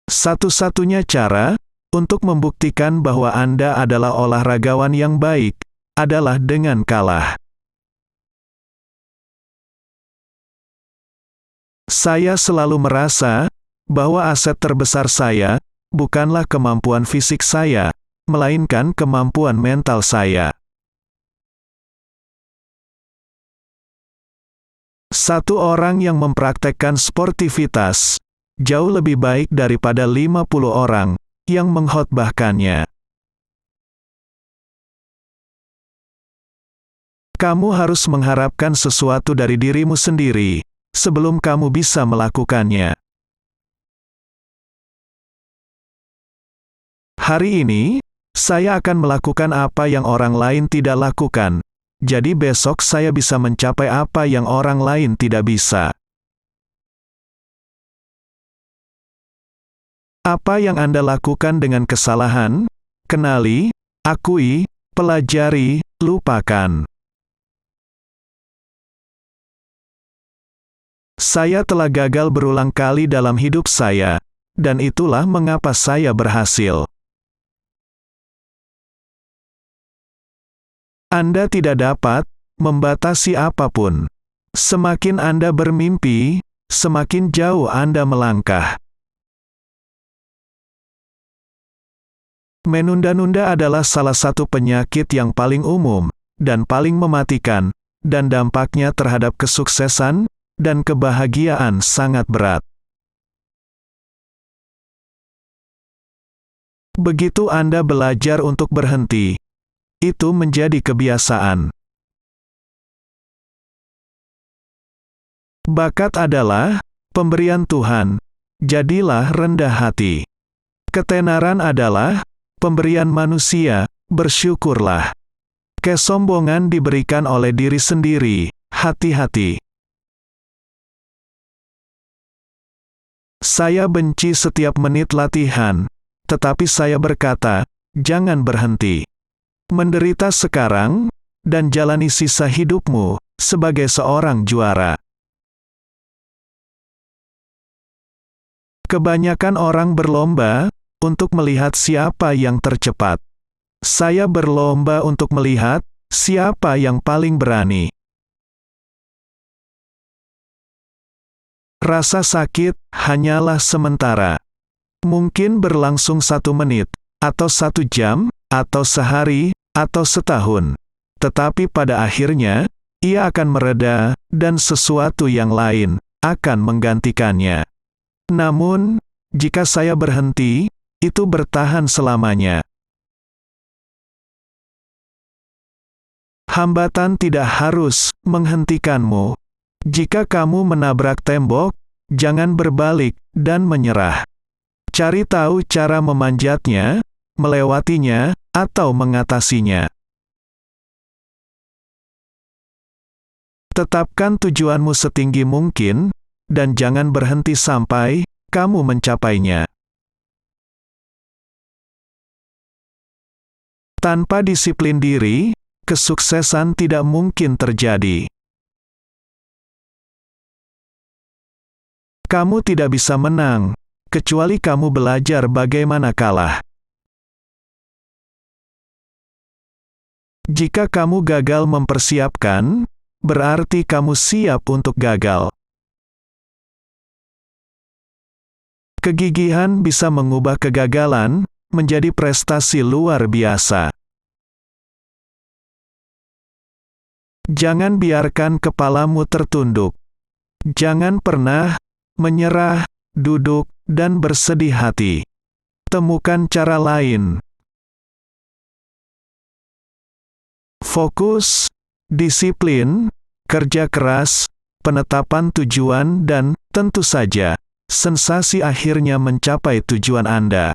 Satu-satunya cara untuk membuktikan bahwa Anda adalah olahragawan yang baik adalah dengan kalah. Saya selalu merasa bahwa aset terbesar saya bukanlah kemampuan fisik saya, melainkan kemampuan mental saya. Satu orang yang mempraktekkan sportivitas jauh lebih baik daripada 50 orang yang mengkhotbahkannya. Kamu harus mengharapkan sesuatu dari dirimu sendiri sebelum kamu bisa melakukannya. Hari ini, saya akan melakukan apa yang orang lain tidak lakukan. Jadi besok saya bisa mencapai apa yang orang lain tidak bisa. Apa yang Anda lakukan dengan kesalahan? Kenali, akui, pelajari, lupakan. Saya telah gagal berulang kali dalam hidup saya, dan itulah mengapa saya berhasil. Anda tidak dapat membatasi apapun. Semakin Anda bermimpi, semakin jauh Anda melangkah. Menunda-nunda adalah salah satu penyakit yang paling umum dan paling mematikan, dan dampaknya terhadap kesuksesan dan kebahagiaan sangat berat. Begitu Anda belajar untuk berhenti, itu menjadi kebiasaan. Bakat adalah pemberian Tuhan, jadilah rendah hati. Ketenaran adalah pemberian manusia, bersyukurlah. Kesombongan diberikan oleh diri sendiri, hati-hati. Saya benci setiap menit latihan, tetapi saya berkata, jangan berhenti. Menderita sekarang, dan jalani sisa hidupmu sebagai seorang juara. Kebanyakan orang berlomba untuk melihat siapa yang tercepat. Saya berlomba untuk melihat siapa yang paling berani. Rasa sakit hanyalah sementara. Mungkin berlangsung 1 menit, atau 1 jam, atau sehari, atau setahun. Tetapi pada akhirnya, ia akan mereda, dan sesuatu yang lain akan menggantikannya. Namun, jika saya berhenti, itu bertahan selamanya. Hambatan tidak harus menghentikanmu. Jika kamu menabrak tembok, jangan berbalik dan menyerah. Cari tahu cara memanjatnya, melewatinya, atau mengatasinya. Tetapkan tujuanmu setinggi mungkin, dan jangan berhenti sampai kamu mencapainya. Tanpa disiplin diri, kesuksesan tidak mungkin terjadi. Kamu tidak bisa menang, kecuali kamu belajar bagaimana kalah. Jika kamu gagal mempersiapkan, berarti kamu siap untuk gagal. Kegigihan bisa mengubah kegagalan menjadi prestasi luar biasa. Jangan biarkan kepalamu tertunduk. Jangan pernah menyerah, duduk, dan bersedih hati. Temukan cara lain. Fokus, disiplin, kerja keras, penetapan tujuan dan, tentu saja, sensasi akhirnya mencapai tujuan Anda.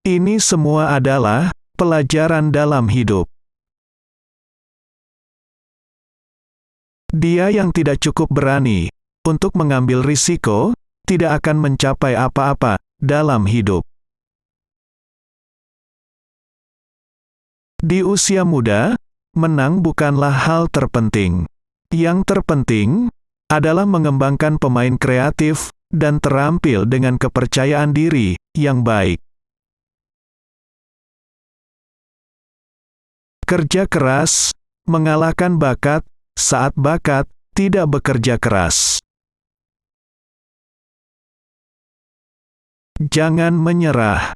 Ini semua adalah pelajaran dalam hidup. Dia yang tidak cukup berani untuk mengambil risiko, tidak akan mencapai apa-apa dalam hidup. Di usia muda, menang bukanlah hal terpenting. Yang terpenting adalah mengembangkan pemain kreatif dan terampil dengan kepercayaan diri yang baik. Kerja keras mengalahkan bakat saat bakat tidak bekerja keras. Jangan menyerah.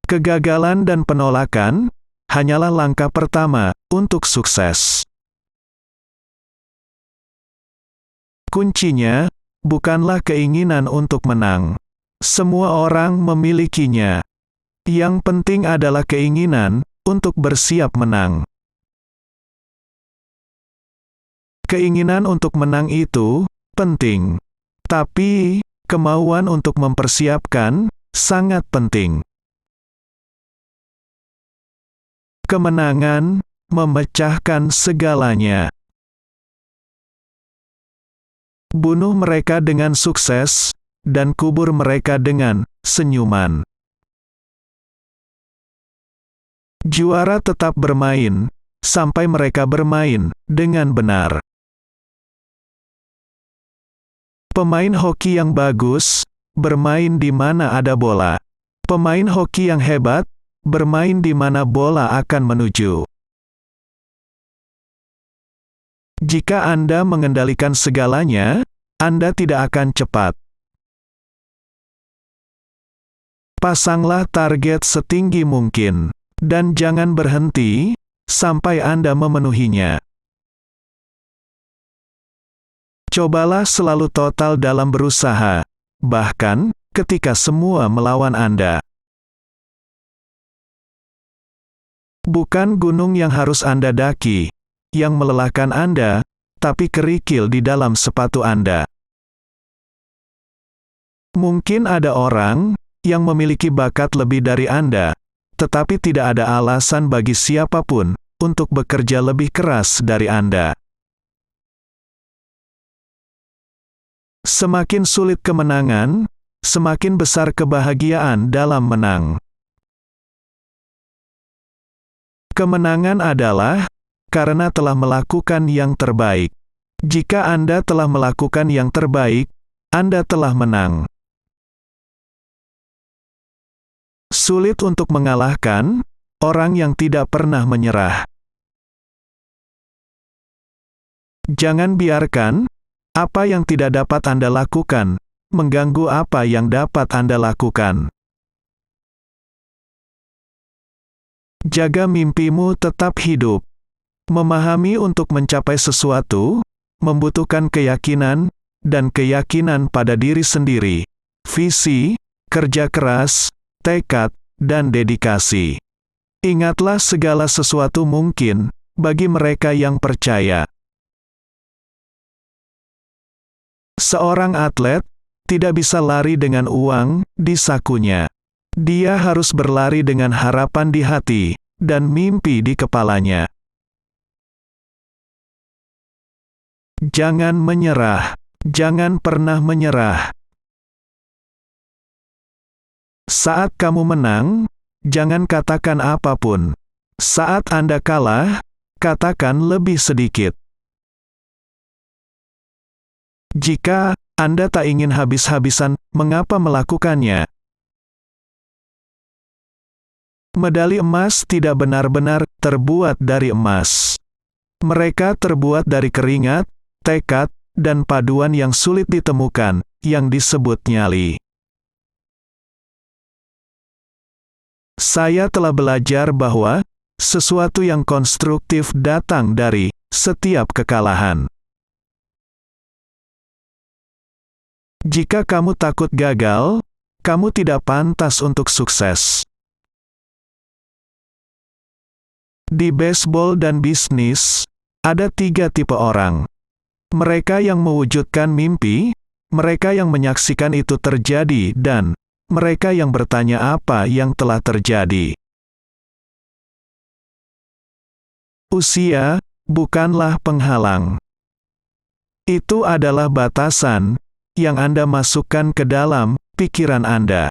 Kegagalan dan penolakan hanyalah langkah pertama untuk sukses. Kuncinya bukanlah keinginan untuk menang. Semua orang memilikinya. Yang penting adalah keinginan untuk bersiap menang. Keinginan untuk menang itu penting, tapi kemauan untuk mempersiapkan sangat penting. Kemenangan memecahkan segalanya. Bunuh mereka dengan sukses, dan kubur mereka dengan senyuman. Juara tetap bermain, sampai mereka bermain dengan benar. Pemain hoki yang bagus, bermain di mana ada bola. Pemain hoki yang hebat, bermain di mana bola akan menuju. Jika Anda mengendalikan segalanya, Anda tidak akan cepat. Pasanglah target setinggi mungkin, dan jangan berhenti sampai Anda memenuhinya. Cobalah selalu total dalam berusaha, bahkan ketika semua melawan Anda. Bukan gunung yang harus Anda daki, yang melelahkan Anda, tapi kerikil di dalam sepatu Anda. Mungkin ada orang yang memiliki bakat lebih dari Anda, tetapi tidak ada alasan bagi siapapun untuk bekerja lebih keras dari Anda. Semakin sulit kemenangan, semakin besar kebahagiaan dalam menang. Kemenangan adalah karena telah melakukan yang terbaik. Jika Anda telah melakukan yang terbaik, Anda telah menang. Sulit untuk mengalahkan orang yang tidak pernah menyerah. Jangan biarkan apa yang tidak dapat Anda lakukan mengganggu apa yang dapat Anda lakukan. Jaga mimpimu tetap hidup. Memahami untuk mencapai sesuatu membutuhkan keyakinan dan keyakinan pada diri sendiri, visi, kerja keras, tekad, dan dedikasi. Ingatlah segala sesuatu mungkin bagi mereka yang percaya. Seorang atlet tidak bisa lari dengan uang di sakunya. Dia harus berlari dengan harapan di hati dan mimpi di kepalanya. Jangan menyerah. Jangan pernah menyerah. Saat kamu menang, jangan katakan apapun. Saat Anda kalah, katakan lebih sedikit. Jika Anda tak ingin habis-habisan, mengapa melakukannya? Medali emas tidak benar-benar terbuat dari emas. Mereka terbuat dari keringat, tekad, dan paduan yang sulit ditemukan, yang disebut nyali. Saya telah belajar bahwa sesuatu yang konstruktif datang dari setiap kekalahan. Jika kamu takut gagal, kamu tidak pantas untuk sukses. Di baseball dan bisnis, ada 3 tipe orang. Mereka yang mewujudkan mimpi, mereka yang menyaksikan itu terjadi, dan mereka yang bertanya apa yang telah terjadi. Usia bukanlah penghalang. Itu adalah batasan yang Anda masukkan ke dalam pikiran Anda.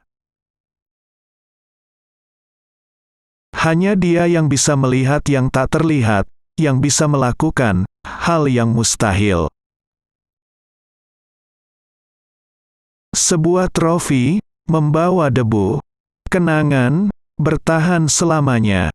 Hanya Dia yang bisa melihat yang tak terlihat, yang bisa melakukan hal yang mustahil. Sebuah trofi membawa debu. Kenangan bertahan selamanya.